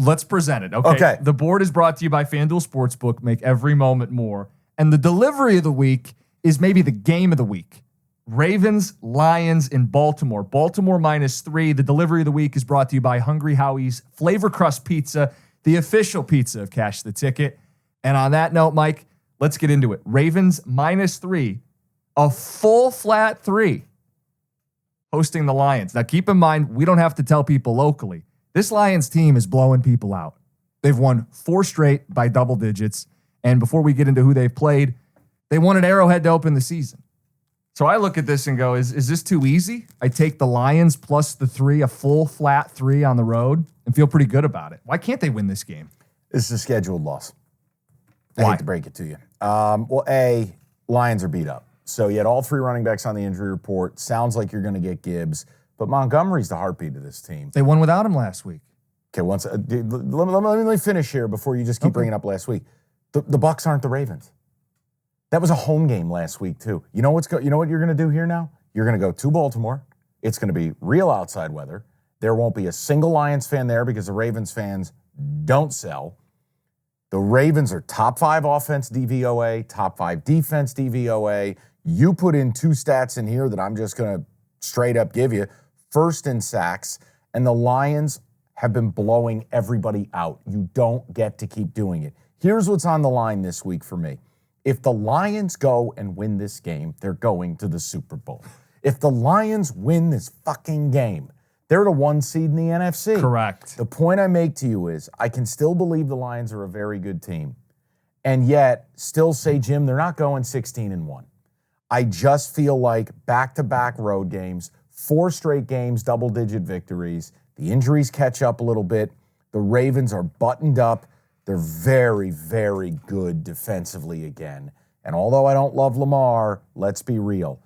Let's present it, okay? The board is brought to you by FanDuel Sportsbook. Make every moment more. And the delivery of the week is maybe the game of the week. Ravens, Lions in Baltimore. Baltimore -3. The delivery of the week is brought to you by Hungry Howie's Flavor Crust Pizza, the official pizza of Cash the Ticket. And on that note, Mike, let's get into it. Ravens -3, a full flat 3, hosting the Lions. Now, keep in mind, we don't have to tell people locally. This Lions team is blowing people out. They've won 4 straight by double digits. And before we get into who they've played, they won at Arrowhead to open the season. So I look at this and go, is this too easy? I take the Lions plus the 3, a full flat 3 on the road, and feel pretty good about it. Why can't they win this game? This is a scheduled loss. I Why? hate to break it to you. Well, A, Lions are beat up. So you had all 3 running backs on the injury report. Sounds like you're going to get Gibbs. But Montgomery's the heartbeat of this team. They won without him last week. Okay, let me finish here before you just keep bringing up last week. The Bucs aren't the Ravens. That was a home game last week, too. You know what you're going to do here now? You're going to go to Baltimore. It's going to be real outside weather. There won't be a single Lions fan there because the Ravens fans don't sell. The Ravens are top 5 offense DVOA, top 5 defense DVOA. You put in 2 stats in here that I'm just going to straight up give you. First in sacks, and the Lions have been blowing everybody out. You don't get to keep doing it. Here's what's on the line this week for me. If the Lions go and win this game, they're going to the Super Bowl. If the Lions win this fucking game, they're the 1 seed in the NFC. Correct. The point I make to you is I can still believe the Lions are a very good team, and yet still say, Jim, they're not going 16-1. I just feel like back-to-back road games, 4 straight games, double-digit victories. The injuries catch up a little bit. The Ravens are buttoned up. They're very, very good defensively again. And although I don't love Lamar, let's be real.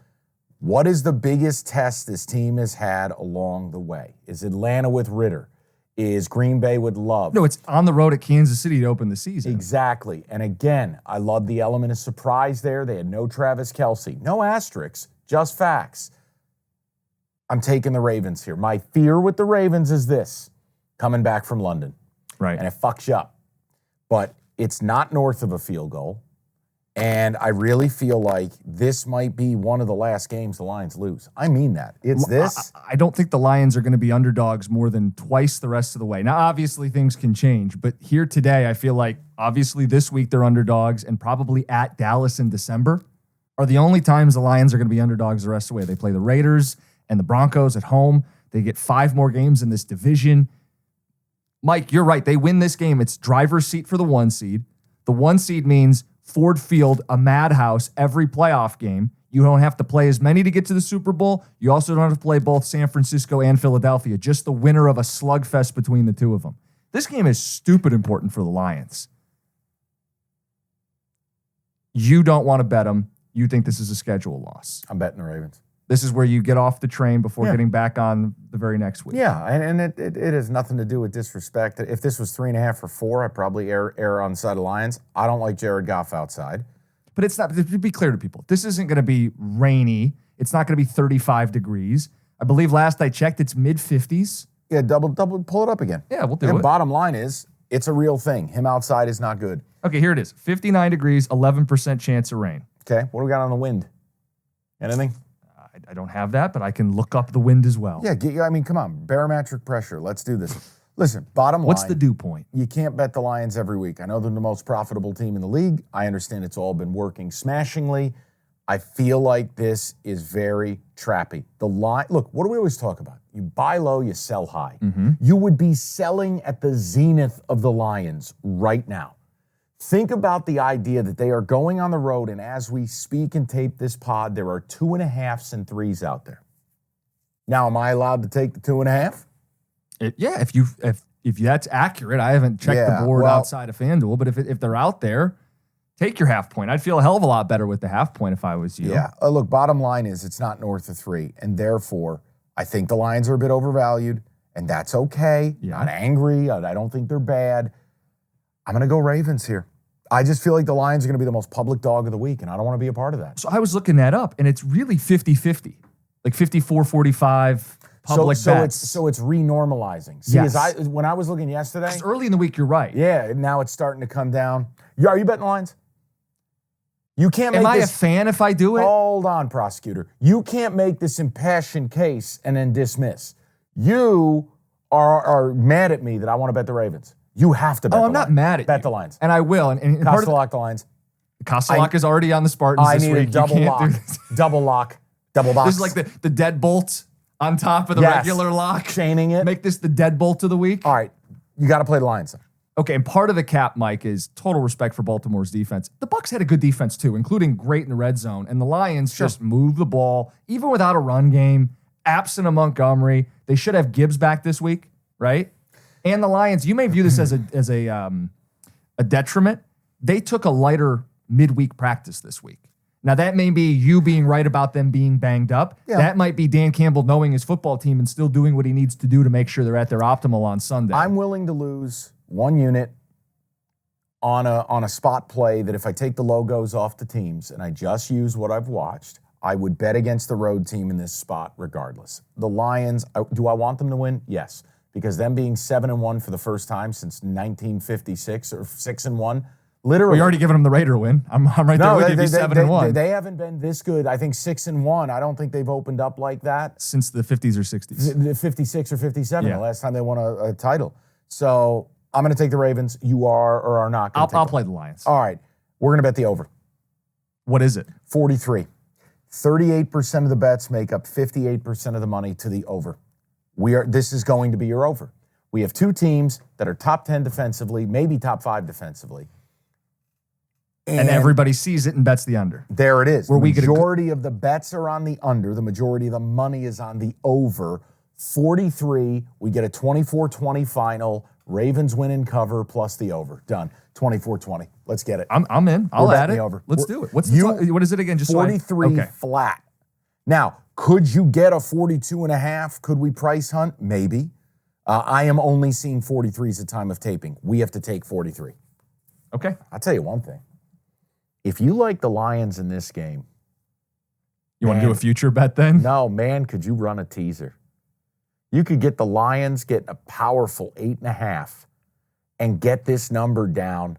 What is the biggest test this team has had along the way? Is Atlanta with Ritter? Is Green Bay with Love? No, it's on the road at Kansas City to open the season. Exactly. And again, I love the element of surprise there. They had no Travis Kelce. No asterisks, just facts. I'm taking the Ravens here. My fear with the Ravens is this, coming back from London. Right. And it fucks you up. But it's not north of a field goal. And I really feel like this might be one of the last games the Lions lose. I mean that. It's this. I don't think the Lions are going to be underdogs more than twice the rest of the way. Now, obviously, things can change. But here today, I feel like, obviously, this week they're underdogs, and probably at Dallas in December are the only times the Lions are going to be underdogs the rest of the way. They play the Raiders and the Broncos at home. They get 5 more games in this division. Mike, you're right. They win this game. It's driver's seat for the 1 seed. The 1 seed means Ford Field, a madhouse every playoff game. You don't have to play as many to get to the Super Bowl. You also don't have to play both San Francisco and Philadelphia. Just the winner of a slugfest between the 2 of them. This game is stupid important for the Lions. You don't want to bet them. You think this is a schedule loss. I'm betting the Ravens. This is where you get off the train before getting back on the very next week. Yeah, and it has nothing to do with disrespect. If this was 3.5 or 4, I'd probably err on the side of Lions. I don't like Jared Goff outside. But it's not, to be clear to people, this isn't going to be rainy. It's not going to be 35 degrees. I believe last I checked, it's mid-50s. Yeah, double, pull it up again. Yeah, we'll do and it. Bottom line is, it's a real thing. Him outside is not good. Okay, here it is. 59 degrees, 11% chance of rain. Okay, what do we got on the wind? Anything? I don't have that, but I can look up the wind as well. Yeah, come on. Barometric pressure. Let's do this. Listen, bottom line. What's the dew point? You can't bet the Lions every week. I know they're the most profitable team in the league. I understand it's all been working smashingly. I feel like this is very trappy. Look, what do we always talk about? You buy low, you sell high. Mm-hmm. You would be selling at the zenith of the Lions right now. Think about the idea that they are going on the road, and as we speak and tape this pod, there are 2.5s and 3s out there. Now, am I allowed to take the 2.5? Yeah, if that's accurate. I haven't checked the board outside of FanDuel, but if they're out there, take your half point. I'd feel a hell of a lot better with the half point if I was you. Yeah. Look, bottom line is it's not north of 3, and therefore, I think the Lions are a bit overvalued, and that's okay. Yeah. Not angry. I don't think they're bad. I'm going to go Ravens here. I just feel like the Lions are going to be the most public dog of the week, and I don't want to be a part of that. So I was looking that up, and it's really 50-50, like 54-45. public bets. So it's renormalizing. See, Yes. when I was looking yesterday, It's early in the week, you're right. yeah, now it's starting to come down. Are you betting lines? You can't make Am I this. a fan if I do it? Hold on, prosecutor. You can't make this impassioned case and then dismiss. You are mad at me that I want to bet the Ravens. You have to bet I'm not mad at Bet you. the lines. And I will. And part of Lock the lines. Costa-Lock is already on the Spartans I this need week. a double You can't lock. do this. Double lock. Double box. This is like the deadbolt on top of the Yes. regular lock. Chaining it. Make this the deadbolt of the week. All right. You got to play the Lions. Okay, and part of the cap, Mike, is total respect for Baltimore's defense. The Bucs had a good defense too, including great in the red zone, and the Lions just moved the ball, even without a run game, absent of Montgomery. They should have Gibbs back this week, right? And the Lions, you may view this as a detriment. They took a lighter midweek practice this week. Now, that may be you being right about them being banged up. Yeah. That might be Dan Campbell knowing his football team and still doing what he needs to do to make sure they're at their optimal on Sunday. I'm willing to lose 1 unit on a spot play that if I take the logos off the teams and I just use what I've watched, I would bet against the road team in this spot regardless. The Lions, do I want them to win? Yes. Because them being 7-1 for the first time since 1956 or 6-1, literally. We already given them the Raider win. I'm right there with you. 7-1 They haven't been this good. I think 6-1. I don't think they've opened up like that since the 50s or 60s. The 56 or 57, Yeah. the last time they won a title. So I'm going to take the Ravens. You are or are not going to I'll play the Lions. All right. We're going to bet the over. What is it? 43. 38% of the bets make up 58% of the money to the over. This is going to be your over. We have two teams that are top 10 defensively, maybe top 5 defensively. And everybody sees it and bets the under. There it is. Were we The gonna majority of the bets are on the under. The majority of the money is on the over. 43. We get a 24-20 final. Ravens win and cover plus the over. Done. 24-20. Let's get it. I'm in. I'll We're add betting it. the over. Let's do it. What is it again? Just 43 okay. flat. Now, could you get a 42.5? Could we price hunt? Maybe. I am only seeing 43s at time of taping. We have to take 43. Okay. I'll tell you one thing. If you like the Lions in this game, You want to do a future bet then? no, man, could you run a teaser? You could get the Lions, get a powerful 8.5, and get this number down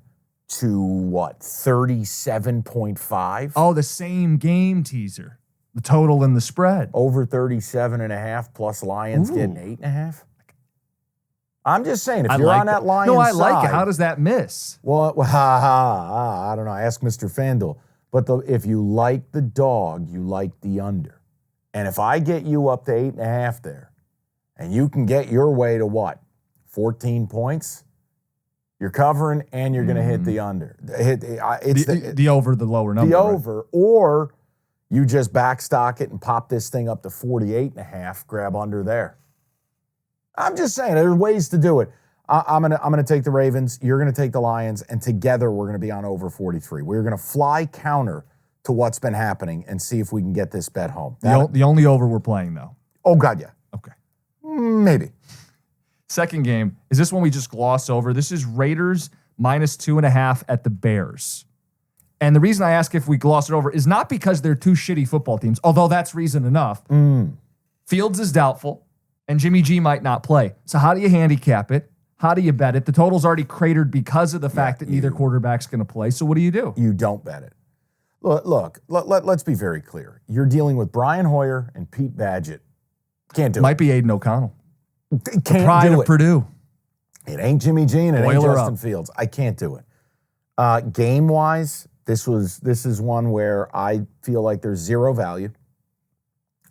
to what, 37.5? Oh, the same game teaser. The total and the spread. Over 37.5 plus Lions getting 8.5? I'm just saying, if you're on that Lions No, I side, like it. How does that miss? Well, I don't know. Ask Mr. FanDuel. But if you like the dog, you like the under. And if I get you up to 8.5 there, and you can get your way to what? 14 points? You're covering, and you're going to hit the under. The over, the lower number. The right? over, or you just backstock it and pop this thing up to 48.5, grab under there. I'm just saying, there's ways to do it. I'm gonna take the Ravens. You're gonna take the Lions, and together we're gonna be on over 43. We're gonna fly counter to what's been happening and see if we can get this bet home. The only over we're playing though. Oh God, yeah. Okay. Maybe. Second game is this one we just gloss over. This is Raiders -2.5 at the Bears. And the reason I ask if we gloss it over is not because they're two shitty football teams, although that's reason enough. Fields is doubtful. And Jimmy G might not play. So how do you handicap it? How do you bet it? The total's already cratered because of the fact that neither quarterback's going to play. So what do you do? You don't bet it. Look, let's be very clear. You're dealing with Brian Hoyer and Pete Badgett. Can't do it. Might be Aiden O'Connell. Can't The pride do of it. Purdue. It ain't Jimmy G and it ain't Boiler Justin up. Fields. I can't do it. Game-wise, this is one where I feel like there's zero value.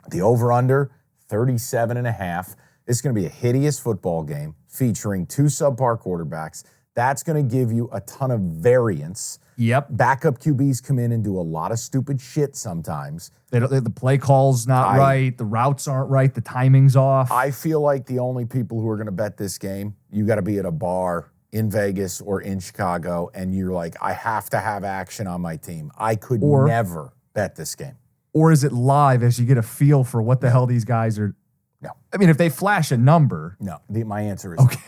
The over-under, 37.5. It's going to be a hideous football game featuring two subpar quarterbacks. That's going to give you a ton of variance. Yep. Backup QBs come in and do a lot of stupid shit sometimes. The play call's not right. The routes aren't right. The timing's off. I feel like the only people who are going to bet this game, you got to be at a bar in Vegas or in Chicago, and you're like, I have to have action on my team. I could never bet this game. Or is it live as you get a feel for what the hell these guys are? No. I mean, if they flash a number. No. My answer is okay.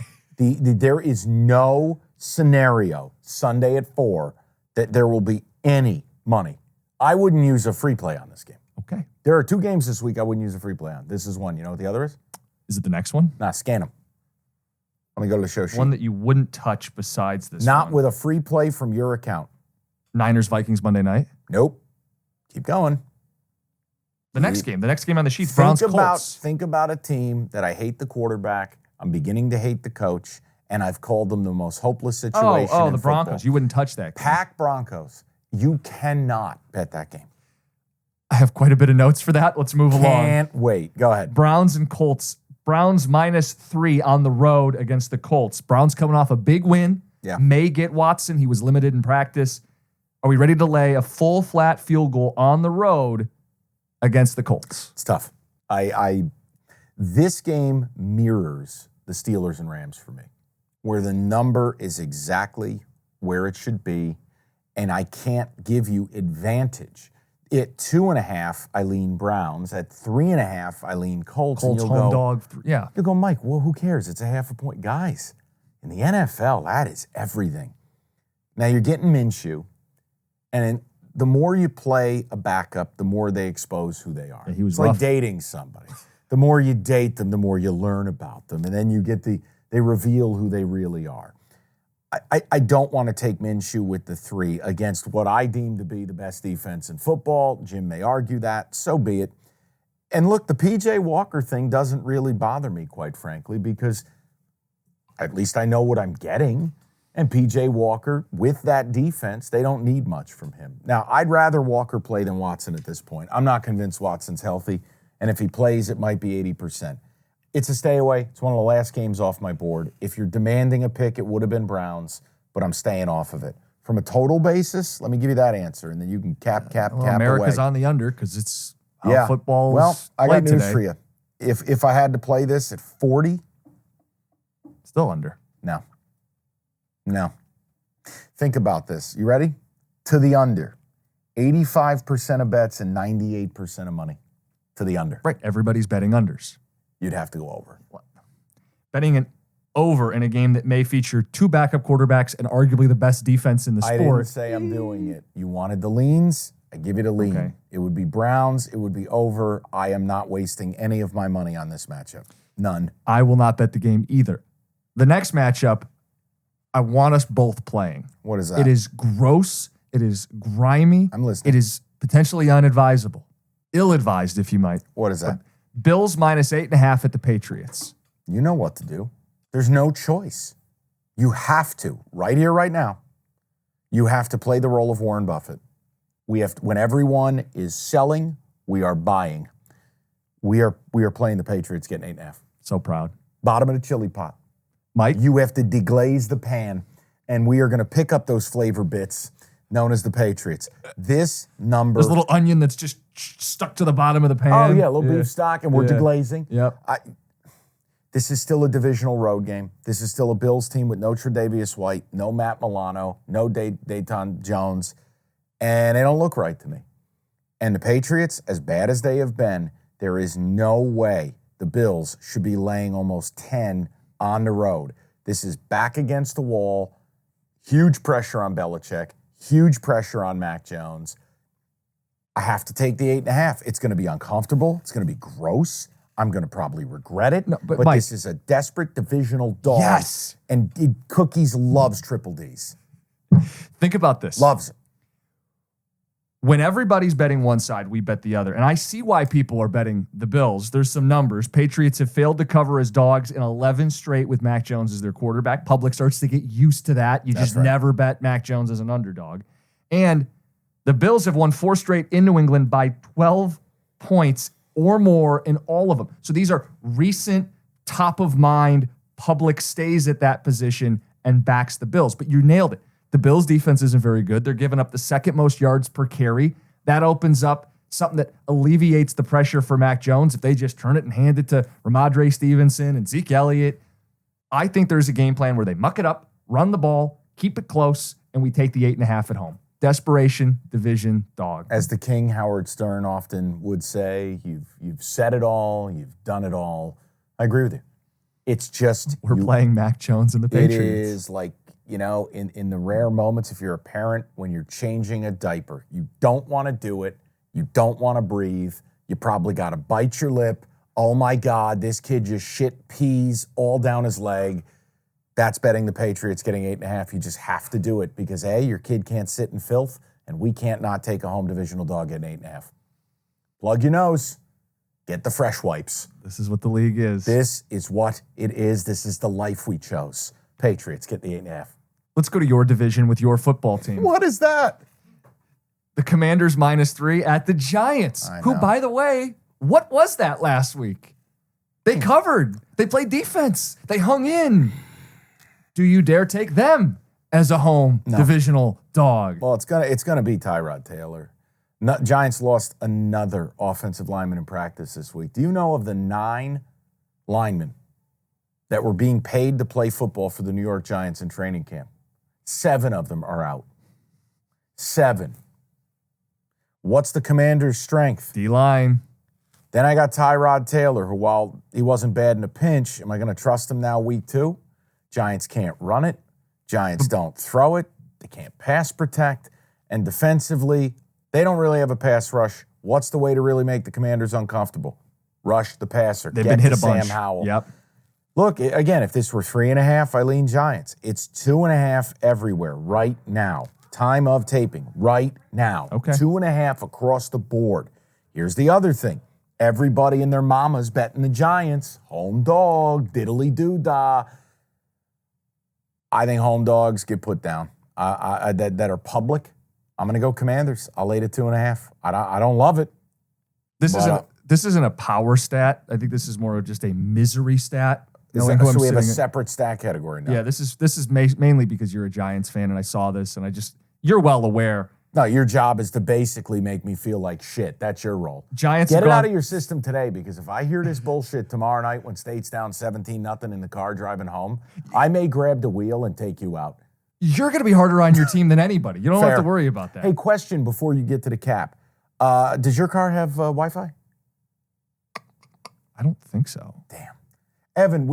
There is no scenario Sunday at 4 that there will be any money. I wouldn't use a free play on this game. Okay. There are two games this week I wouldn't use a free play on. This is one. You know what the other is? Is it the next one? Nah, scan them. Let me go to the show sheet. One that you wouldn't touch besides this Not one. with a free play from your account. Niners, Vikings, Monday night. Nope. Keep going. The next game on the sheet, Browns, Colts. Think about a team that I hate the quarterback, I'm beginning to hate the coach, and I've called them the most hopeless situation in the Broncos. football. You wouldn't touch that game. Pack Broncos. You cannot bet that game. I have quite a bit of notes for that. Let's move along. Can't wait. Go ahead. Browns and Colts. Browns -3 on the road against the Colts. Browns coming off a big win. Yeah. May get Watson. He was limited in practice. Are we ready to lay a full flat field goal on the road against the Colts? It's tough. This game mirrors the Steelers and Rams for me, where the number is exactly where it should be, and I can't give you advantage. At 2.5, I lean Browns. At 3.5, I lean Colts. Colts and you'll home go, dog. Yeah. You'll go, Mike, well, who cares? It's a half a point. Guys, in the NFL, that is everything. Now you're getting Minshew, and the more you play a backup, the more they expose who they are. Yeah, he was it's rough. like dating somebody. The more you date them, the more you learn about them, and then you get they reveal who they really are. I don't want to take Minshew with the 3 against what I deem to be the best defense in football. Jim may argue that. So be it. And look, the P.J. Walker thing doesn't really bother me, quite frankly, because at least I know what I'm getting. And P.J. Walker, with that defense, they don't need much from him. Now, I'd rather Walker play than Watson at this point. I'm not convinced Watson's healthy. And if he plays, it might be 80%. It's a stay away. It's one of the last games off my board. If you're demanding a pick, it would have been Browns, but I'm staying off of it. From a total basis, let me give you that answer, and then you can cap America's away. on the under because it's how football. Well, I got news today. for you. If I had to play this at 40, still under. No. Think about this. You ready? To the under. 85% of bets and 98% of money to the under. Right. Everybody's betting unders. You'd have to go over. Betting an over in a game that may feature 2 backup quarterbacks and arguably the best defense in the sport. I didn't say I'm doing it. You wanted the leans. I give you the lean. Okay. It would be Browns. It would be over. I am not wasting any of my money on this matchup. None. I will not bet the game either. The next matchup, I want us both playing. What is that? It is gross. It is grimy. I'm listening. It is potentially unadvisable. Ill-advised, if you might. What is that? Bills -8.5 at the Patriots. You know what to do. There's no choice. You have to, right here, right now, you have to play the role of Warren Buffett. When everyone is selling, we are buying. We are playing the Patriots getting 8.5. So proud. Bottom of the chili pot. Mike? You have to deglaze the pan, and we are going to pick up those flavor bits known as the Patriots. This number... There's a little onion that's just stuck to the bottom of the pan. Oh, yeah, a little beef stock, and we're deglazing. Yep. This is still a divisional road game. This is still a Bills team with no Tre'Davious White, no Matt Milano, no Dayton Jones, and they don't look right to me. And the Patriots, as bad as they have been, there is no way the Bills should be laying almost 10 on the road. This is back against the wall, huge pressure on Belichick, huge pressure on Mac Jones. I have to take the 8.5. It's going to be uncomfortable. It's going to be gross. I'm going to probably regret it. No, but Mike, this is a desperate divisional dog. Yes. And Cookies loves triple Ds. Think about this. Loves it. When everybody's betting one side, we bet the other. And I see why people are betting the Bills. There's some numbers. Patriots have failed to cover as dogs in 11 straight with Mac Jones as their quarterback. Public starts to get used to that. You just never bet Mac Jones as an underdog. And the Bills have won 4 straight in New England by 12 points or more in all of them. So these are recent, top-of-mind, public stays at that position and backs the Bills. But you nailed it. The Bills' defense isn't very good. They're giving up the 2nd most yards per carry. That opens up something that alleviates the pressure for Mac Jones if they just turn it and hand it to Ramondre Stevenson and Zeke Elliott. I think there's a game plan where they muck it up, run the ball, keep it close, and we take the 8.5 at home. Desperation, division, dog. As the King Howard Stern often would say, you've said it all, you've done it all. I agree with you. It's just... We're playing Mac Jones and the Patriots. It is like, you know, in the rare moments, if you're a parent, when you're changing a diaper, you don't want to do it. You don't want to breathe. You probably got to bite your lip, oh my God, this kid just shit peas all down his leg. That's betting the Patriots getting 8.5. You just have to do it because A, your kid can't sit in filth, and we can't not take a home divisional dog at 8.5. Plug your nose. Get the fresh wipes. This is what the league is. This is what it is. This is the life we chose. Patriots, get the 8.5. Let's go to your division with your football team. What is that? The Commanders -3 at the Giants, who, by the way, what was that last week? They covered. They played defense. They hung in. Do you dare take them as a home divisional dog? Well, it's gonna be Tyrod Taylor. Giants lost another offensive lineman in practice this week. Do you know of the 9 linemen that were being paid to play football for the New York Giants in training camp? 7 of them are out. 7. What's the Commanders' strength? D-line. Then I got Tyrod Taylor, who, while he wasn't bad in a pinch, am I going to trust him now week 2? Giants can't run it. Giants don't throw it. They can't pass protect. And defensively, they don't really have a pass rush. What's the way to really make the Commanders uncomfortable? Rush the passer. They've been hit a Sam bunch. Howell. Yep. Look, again, if this were 3.5, I lean Giants. It's 2.5 everywhere right now. Time of taping right now. Okay. 2.5 across the board. Here's the other thing. Everybody and their mama's betting the Giants. Home dog, diddly-doo-dah. I think home dogs get put down that are public. I'm going to go Commanders. I'll lay to 2.5. I don't love it. This isn't a power stat. I think this is more of just a misery stat. So we have a separate stat category now. Yeah, this is mainly because you're a Giants fan, and I saw this, and you're well aware. No, your job is to basically make me feel like shit. That's your role. Giants get it out of your system today, because if I hear this bullshit tomorrow night when State's down 17-0 in the car driving home, I may grab the wheel and take you out. You're going to be harder on your team than anybody. You don't have to worry about that. Hey, question before you get to the cap. Does your car have Wi-Fi? I don't think so. Damn. Evan,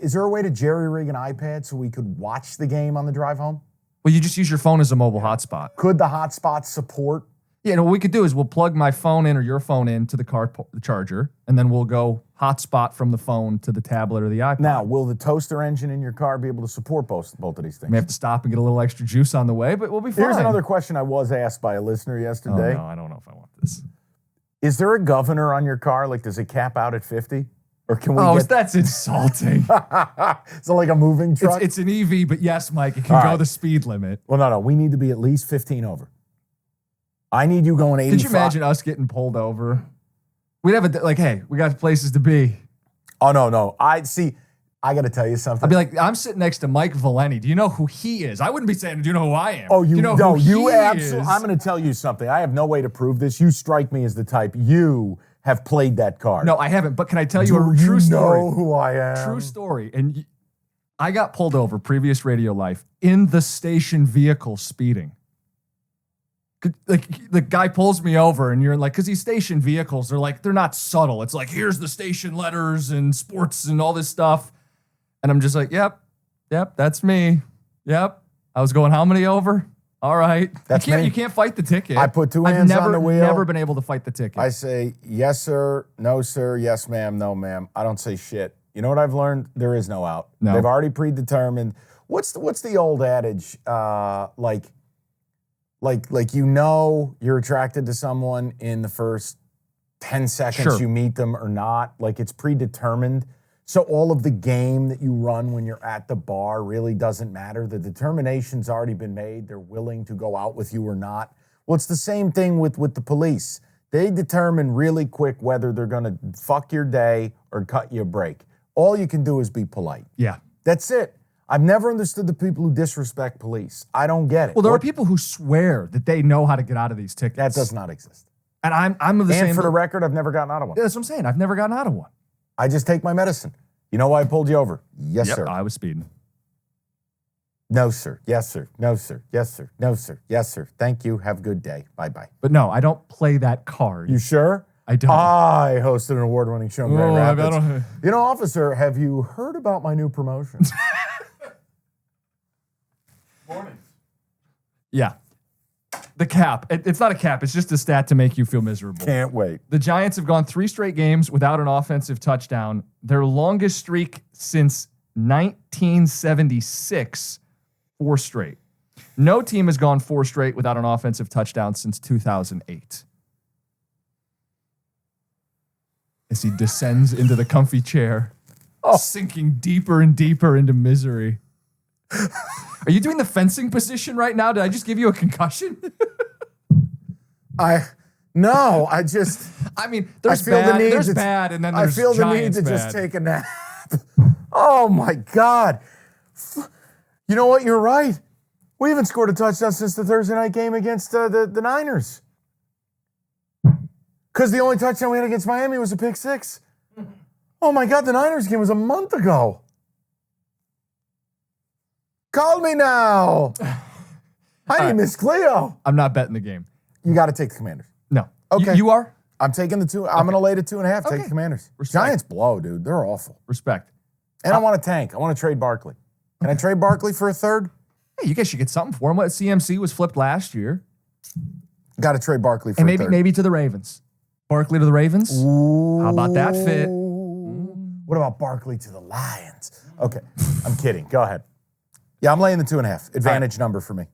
is there a way to jerry-rig an iPad so we could watch the game on the drive home? Well, you just use your phone as a mobile hotspot. Could the hotspot support? Yeah, what we could do is we'll plug my phone in or your phone in to the car charger, and then we'll go hotspot from the phone to the tablet or the iPad. Now, will the toaster engine in your car be able to support both of these things? We have to stop and get a little extra juice on the way, but we'll be fine. Here's another question I was asked by a listener yesterday. Oh, no, I don't know if I want this. Is there a governor on your car? Like, does it cap out at 50? Or can we that's insulting. So like a moving truck? It's an EV, but yes, Mike, it can go the speed limit. Well, no. We need to be at least 15 over. I need you going 85. Could you imagine us getting pulled over? We'd have hey, we got places to be. Oh, no. I got to tell you something. I'd be like, I'm sitting next to Mike Valeni. Do you know who he is? I wouldn't be saying, do you know who I am? Oh, you know who he absolutely. is? I'm going to tell you something. I have no way to prove this. You strike me as the type. You have played that card. No, I haven't. But can I tell you a true story? You know who I am. True story. And I got pulled over, previous radio life, in the station vehicle speeding. Like, the guy pulls me over, and you're like, because these station vehicles, they're not subtle. It's like, here's the station letters and sports and all this stuff. And I'm just like, yep, that's me. Yep. I was going how many over? All right. You can't fight the ticket. I put 2 hands on the wheel. I've never been able to fight the ticket. I say, yes, sir, no, sir, yes, ma'am, no, ma'am. I don't say shit. You know what I've learned? There is no out. No. They've already predetermined. What's the old adage? You're attracted to someone in the first 10 seconds you meet them or not. Like, it's predetermined. So all of the game that you run when you're at the bar really doesn't matter. The determination's already been made. They're willing to go out with you or not. Well, it's the same thing with the police. They determine really quick whether they're going to fuck your day or cut you a break. All you can do is be polite. Yeah. That's it. I've never understood the people who disrespect police. I don't get it. Well, there are people who swear that they know how to get out of these tickets. That does not exist. And I'm of the same. And for the record, I've never gotten out of one. Yeah, that's what I'm saying. I've never gotten out of one. I just take my medicine. You know why I pulled you over? Yes, sir. I was speeding. No, sir. Yes, sir. No, sir. Yes, sir. No, sir. Yes, sir. Thank you. Have a good day. Bye-bye. But no, I don't play that card. You sure? I don't. I hosted an award-winning show in Grand Rapids. You know, officer, have you heard about my new promotion? Mornings. Yeah. The cap. It's not a cap. It's just a stat to make you feel miserable. Can't wait. The Giants have gone 3 straight games without an offensive touchdown. Their longest streak since 1976, 4 straight. No team has gone 4 straight without an offensive touchdown since 2008. As he descends into the comfy chair, sinking deeper and deeper into misery. Are you doing the fencing position right now? Did I just give you a concussion? No, I mean, there's bad, and then there's I feel the need to just take a nap. Oh my God. You know what? You're right. We haven't scored a touchdown since the Thursday night game against the Niners. Because the only touchdown we had against Miami was a pick 6. Oh my God, the Niners game was a month ago. Call me now. I need Miss Cleo. I'm not betting the game. You got to take the Commanders. No. Okay. You are? I'm taking the 2. I'm going to lay the 2.5. Take the Commanders. Respect. Giants blow, dude. They're awful. Respect. And I want to tank. I want to trade Barkley. Can I trade Barkley for a third? Hey, you guys should get something for him. What CMC was flipped last year. Got to trade Barkley for and a third. Maybe to the Ravens. Barkley to the Ravens? Ooh. How about that fit? What about Barkley to the Lions? Okay. I'm kidding. Go ahead. Yeah, I'm laying the 2.5. Advantage number for me.